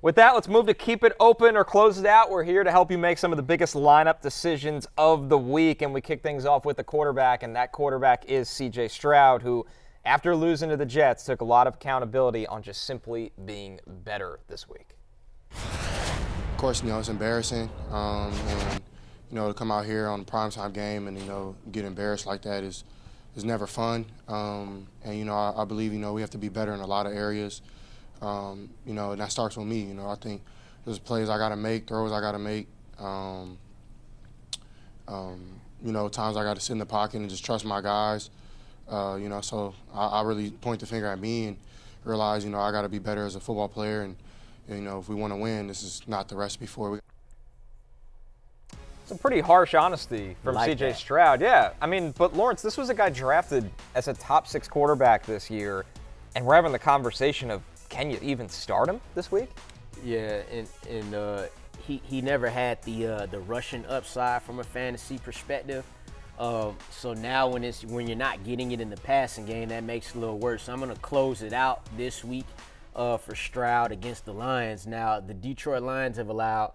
With that, let's move to keep it open or close it out. We're here to help you make some of the biggest lineup decisions of the week, and we kick things off with the quarterback, and that quarterback is C.J. Stroud, who, after losing to the Jets, took a lot of accountability on just simply being better this week. Of course, it's embarrassing, and to come out here on the primetime game and get embarrassed like that is never fun. And I believe we have to be better in a lot of areas. And that starts with me. I think there's plays I got to make, throws I got to make. Times I got to sit in the pocket and just trust my guys. So I really point the finger at me and realize, I got to be better as a football player. And, if we want to win, this is not the recipe for it. Some pretty harsh honesty from C.J. Stroud. Yeah, but Lawrence, this was a guy drafted as a top 6 quarterback this year, and we're having the conversation of, can you even start him this week? Yeah, and he never had the rushing upside from a fantasy perspective. So now when you're not getting it in the passing game, that makes it a little worse. So I'm going to close it out this week for Stroud against the Lions. Now, the Detroit Lions have allowed,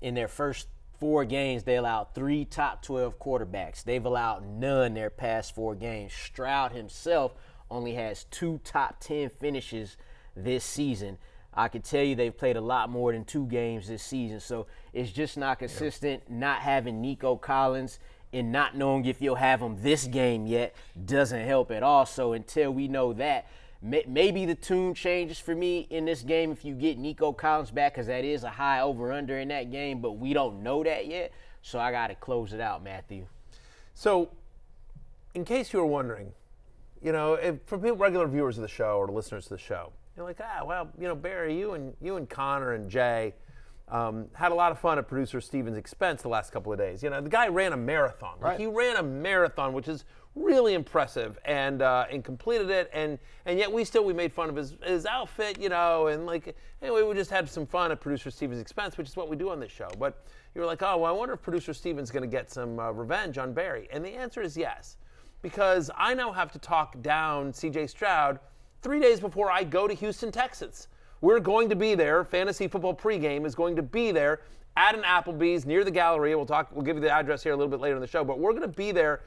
in their first 4 games, they allowed 3 top 12 quarterbacks. They've allowed none their past 4 games. Stroud himself only has 2 top 10 finishes this season. I can tell you they've played a lot more than 2 games this season. So it's just not consistent. Not having Nico Collins and not knowing if you'll have him this game yet doesn't help at all. So until we know that, maybe the tune changes for me in this game if you get Nico Collins back, because that is a high over-under in that game, but we don't know that yet. So I got to close it out, Matthew. So in case you were wondering, for people, regular viewers of the show or listeners to the show, you're like, Barry, you and Connor and Jay had a lot of fun at producer Steven's expense the last couple of days. The guy ran a marathon. Right. He ran a marathon, which is really impressive, and completed it, and yet we made fun of his outfit, anyway, we just had some fun at producer Steven's expense, which is what we do on this show. But you were like, I wonder if producer Steven's going to get some revenge on Barry, and the answer is yes, because I now have to talk down C.J. Stroud 3 days before I go to Houston, Texas. We're going to be there. Fantasy football pregame is going to be there at an Applebee's near the Galleria. We'll give you the address here a little bit later in the show, but we're going to be there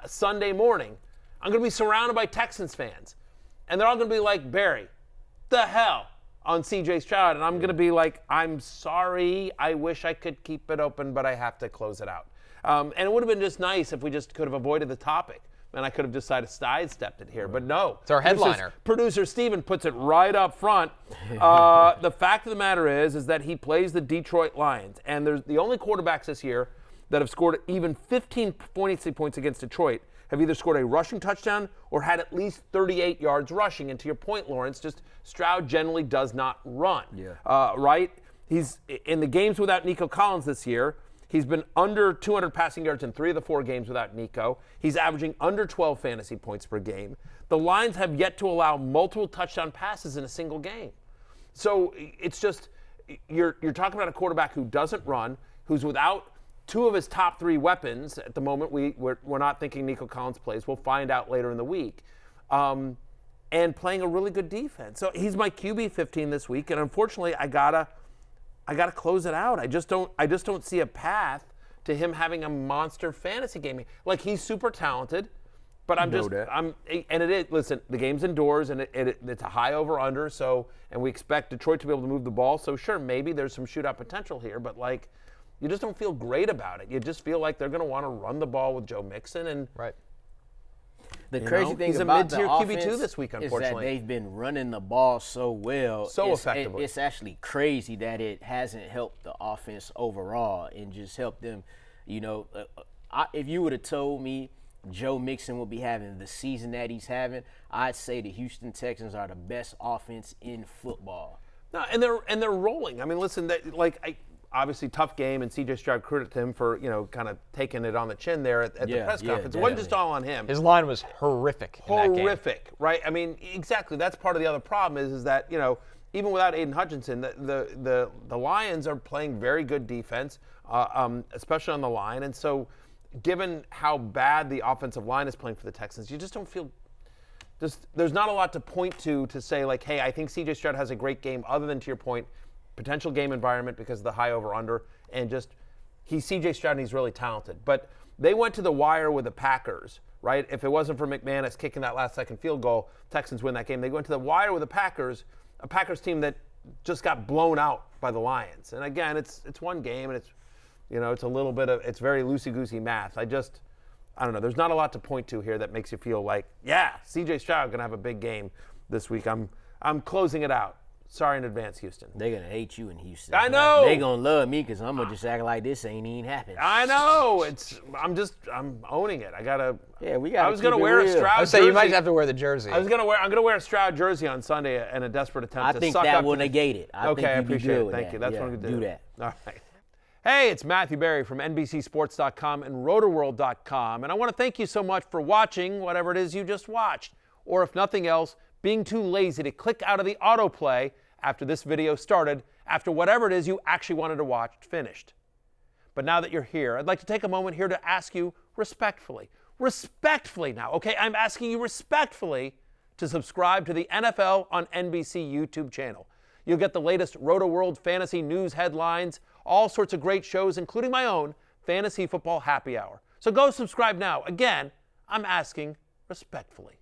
Sunday morning. I'm going to be surrounded by Texans fans, and they're all going to be like, Barry, the hell on C.J. Stroud, and I'm going to be like, I'm sorry. I wish I could keep it open, but I have to close it out. And it would have been just nice if we just could have avoided the topic. And I could have decided to sidestep it here, but no. It's our headliner. Producer Steven puts it right up front. The fact of the matter is that he plays the Detroit Lions, and there's the only quarterbacks this year that have scored even 15 fantasy points against Detroit have either scored a rushing touchdown or had at least 38 yards rushing. And to your point, Lawrence, just Stroud generally does not run. Right? He's in the games without Nico Collins this year. He's been under 200 passing yards in 3 of the 4 games without Nico. He's averaging under 12 fantasy points per game. The Lions have yet to allow multiple touchdown passes in a single game. So it's just, you're talking about a quarterback who doesn't run, who's without 2 of his top 3 weapons at the moment. We're not thinking Nico Collins plays. We'll find out later in the week. And playing a really good defense. So he's my QB 15 this week, and unfortunately I gotta close it out. I just don't see a path to him having a monster fantasy game. Like, he's super talented, but and it is, listen, the game's indoors, and it's a high over under, so, and we expect Detroit to be able to move the ball, so sure, maybe there's some shootout potential here, but like, you just don't feel great about it. You just feel like they're going to want to run the ball with Joe Mixon, and right. The crazy thing he's about a mid-tier the QB2 offense this week, is unfortunately. that they've been running the ball so well. Effectively. It's actually crazy that it hasn't helped the offense overall and just helped them. If you would have told me Joe Mixon will be having the season that he's having, I'd say the Houston Texans are the best offense in football. No, and they're rolling. I mean, listen, obviously tough game, and C.J. Stroud credit to him for, kind of taking it on the chin there at the press conference. It wasn't just all on him. His line was horrific in that game. Horrific, right? I mean, exactly. That's part of the other problem is that, even without Aiden Hutchinson, the Lions are playing very good defense, especially on the line. And so given how bad the offensive line is playing for the Texans, you just don't feel there's not a lot to point to say, like, hey, I think C.J. Stroud has a great game, other than, to your point, potential game environment because of the high over-under, and just he's C.J. Stroud and he's really talented. But they went to the wire with the Packers, right? If it wasn't for McManus kicking that last-second field goal, Texans win that game. They went to the wire with the Packers, a Packers team that just got blown out by the Lions. And again, it's one game, and it's a little bit of, it's very loosey-goosey math. I don't know. There's not a lot to point to here that makes you feel like, yeah, C.J. Stroud going to have a big game this week. I'm closing it out. Sorry in advance, Houston. They're going to hate you in Houston. I know. They're going to love me because I'm going to just act like this ain't even happened. I know. I'm owning it. I was going to wear a Stroud I would say jersey. you might have to wear the jersey. I'm going to wear a Stroud jersey on Sunday in a desperate attempt to I think suck that up will to the- negate it. I Okay, I think you'd be appreciate good it. with Thank that. you. That's Yeah, what I'm going to do that. All right. Hey, it's Matthew Berry from NBCSports.com and RotorWorld.com, and I want to thank you so much for watching whatever it is you just watched, or if nothing else, being too lazy to click out of the autoplay after this video started, after whatever it is you actually wanted to watch finished. But now that you're here, I'd like to take a moment here to ask you respectfully now, okay? I'm asking you respectfully to subscribe to the NFL on NBC YouTube channel. You'll get the latest Roto-World fantasy news headlines, all sorts of great shows, including my own Fantasy Football Happy Hour. So go subscribe now. Again, I'm asking respectfully.